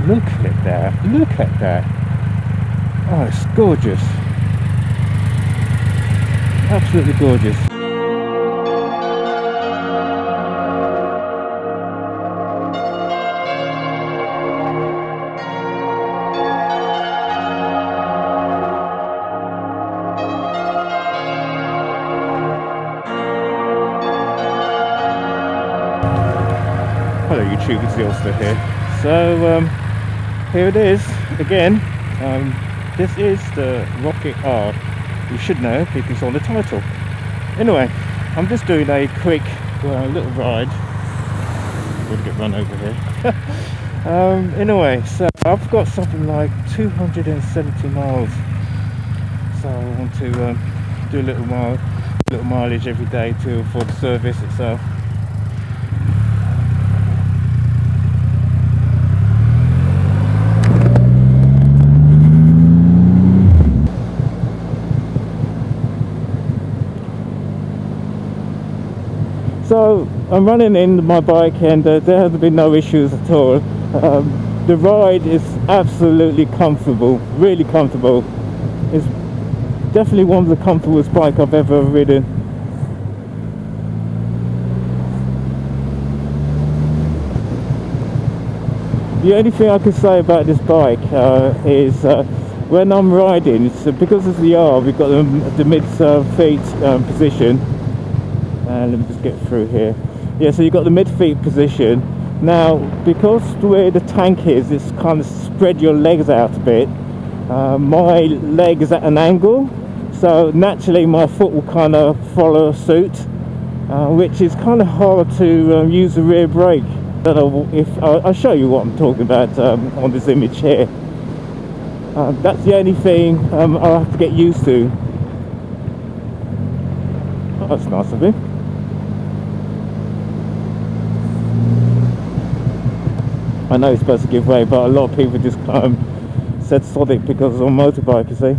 Look at that, look at that. Oh, it's gorgeous. Absolutely gorgeous. Hello YouTube, it's Ilster here. So here it is again. This is the Rocket R. You should know because it's on the title. Anyway, I'm just doing a quick little ride. I'm gonna get run over here. Anyway, so I've got something like 270 miles. So I want to do a little mileage every day for the service itself. So I'm running in my bike and there have been no issues at all. The ride is absolutely comfortable, really comfortable. It's definitely one of the comfortablest bikes I've ever ridden. The only thing I can say about this bike is when I'm riding, it's because of the R, we've got the mid feet position. And let me just get through here. Yeah, so you've got the mid feet position. Now, because the way the tank is, it's kind of spread your legs out a bit. My leg is at an angle, so naturally my foot will kind of follow suit, which is kind of hard to use the rear brake. I'll show you what I'm talking about on this image here. That's the only thing I'll have to get used to. Oh, that's nice of him. I know it's supposed to give way, but a lot of people just said sod it because it's on motorbike, you see.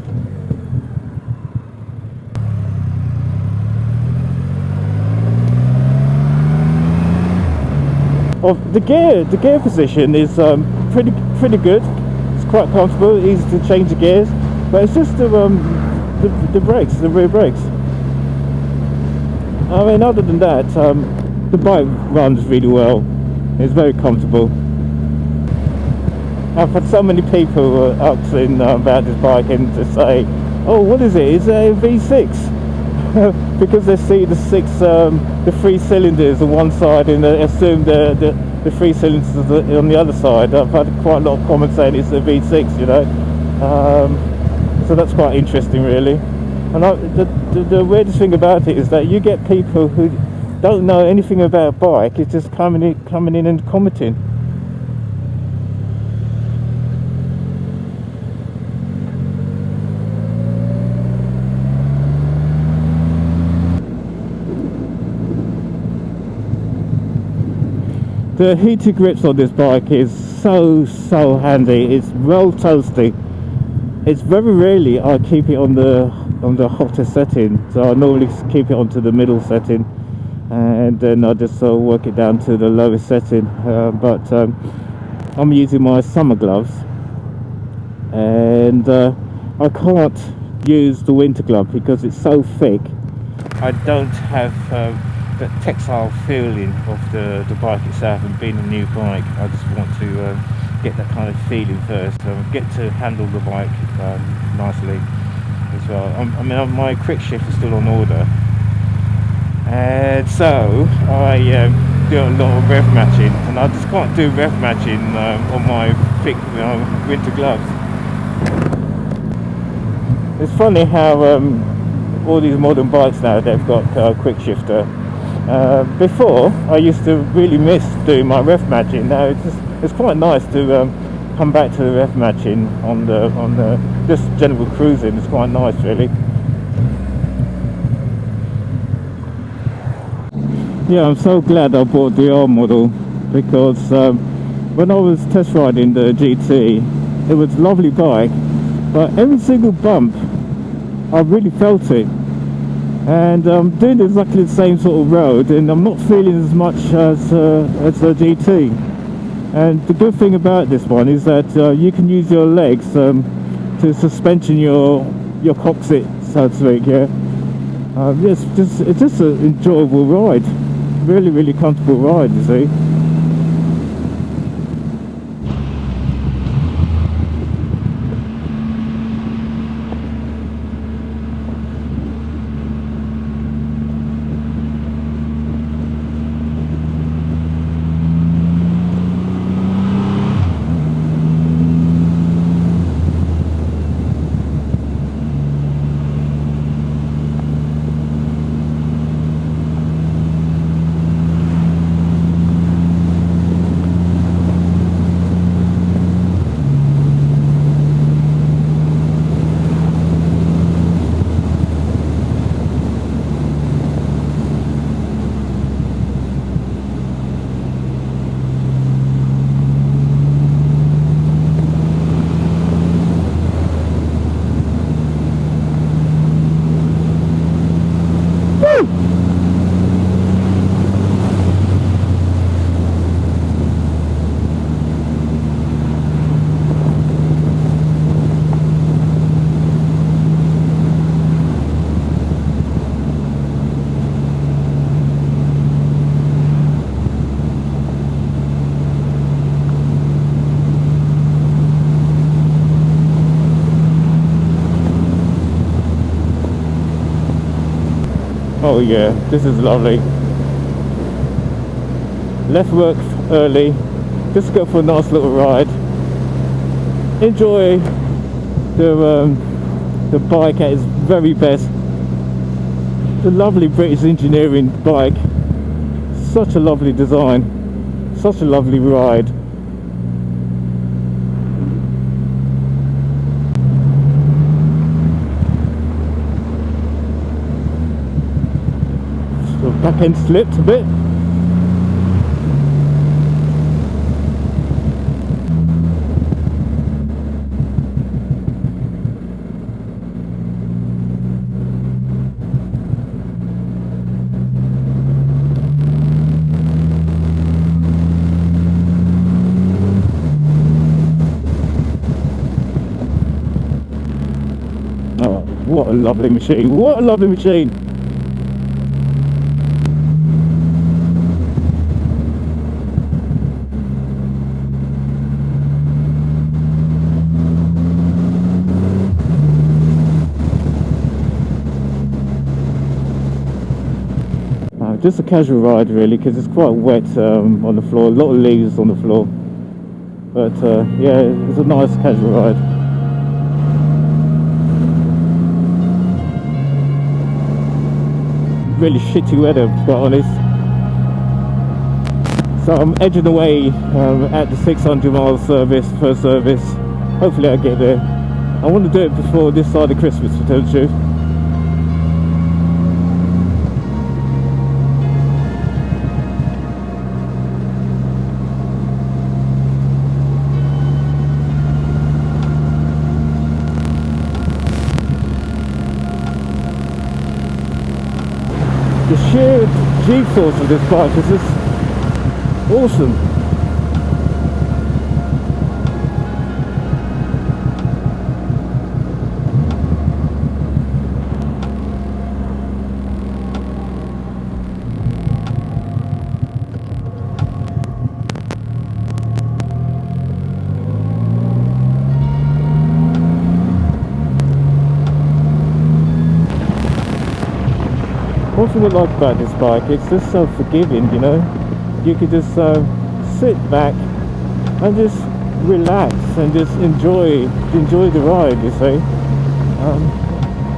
Well, the gear position is pretty good. It's quite comfortable, easy to change the gears, but it's just the brakes, the rear brakes. I mean, other than that, the bike runs really well. It's very comfortable. I've had so many people asking about this bike and to say, oh, what is it? Is it a V6? Because they see the three cylinders on one side and they assume the three cylinders on the other side. I've had quite a lot of comments saying it's a V6, you know. So that's quite interesting, really. And the weirdest thing about it is that you get people who don't know anything about bike. It's just coming in and commenting. The heated grips on this bike is so handy. It's well toasty. It's very rarely I keep it on the hotter setting, so I normally keep it onto the middle setting, and then I just work it down to the lowest setting. But I'm using my summer gloves, and I can't use the winter glove because it's so thick. I don't have the textile feeling of the bike itself, and being a new bike, I just want to get that kind of feeling first, get to handle the bike nicely as well. I mean, my quick shift is still on order, and so I do a lot of rev matching, and I just can't do rev matching on my thick winter gloves. It's funny how all these modern bikes now, they've got quick shifter. Before I used to really miss doing my rev matching. Now it's quite nice to come back to the rev matching on the just general cruising. It's quite nice, really. Yeah, I'm so glad I bought the R model, because when I was test riding the GT, it was a lovely bike, but every single bump I really felt it. And I'm doing exactly the same sort of road, and I'm not feeling as much as a GT. And the good thing about this one is that you can use your legs to suspension your coccyx, so to speak. Yeah, it's just an enjoyable ride, really comfortable ride, you see. Oh yeah, this is lovely. Left work early, just go for a nice little ride. Enjoy the bike at its very best. The lovely British engineering bike. Such a lovely design, such a lovely ride. The back end slipped a bit. Oh, what a lovely machine, what a lovely machine. Just a casual ride really, because it's quite wet on the floor, a lot of leaves on the floor, but yeah, it's a nice casual ride. Really shitty weather, to be quite honest, so I'm edging away at the 600 mile service, first service. Hopefully I get there. I want to do it before this side of Christmas, to tell the truth. The sheer G-force of this bike is just awesome. What I like about this bike, it's just so forgiving, you know. You could just sit back and just relax and just enjoy the ride, you see.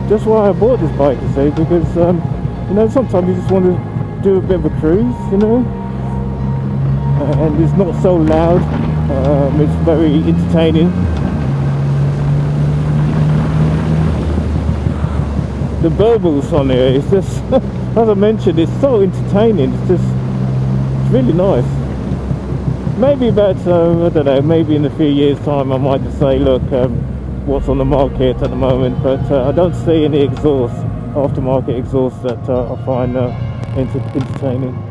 That's why I bought this bike, you see, because you know, sometimes you just want to do a bit of a cruise, you know, and it's not so loud. It's very entertaining. The burbles on here, it's just as I mentioned, it's so entertaining. It's really nice. Maybe about I don't know, maybe in a few years time I might just say, look, what's on the market at the moment, but I don't see any exhaust, aftermarket exhaust, that I find entertaining.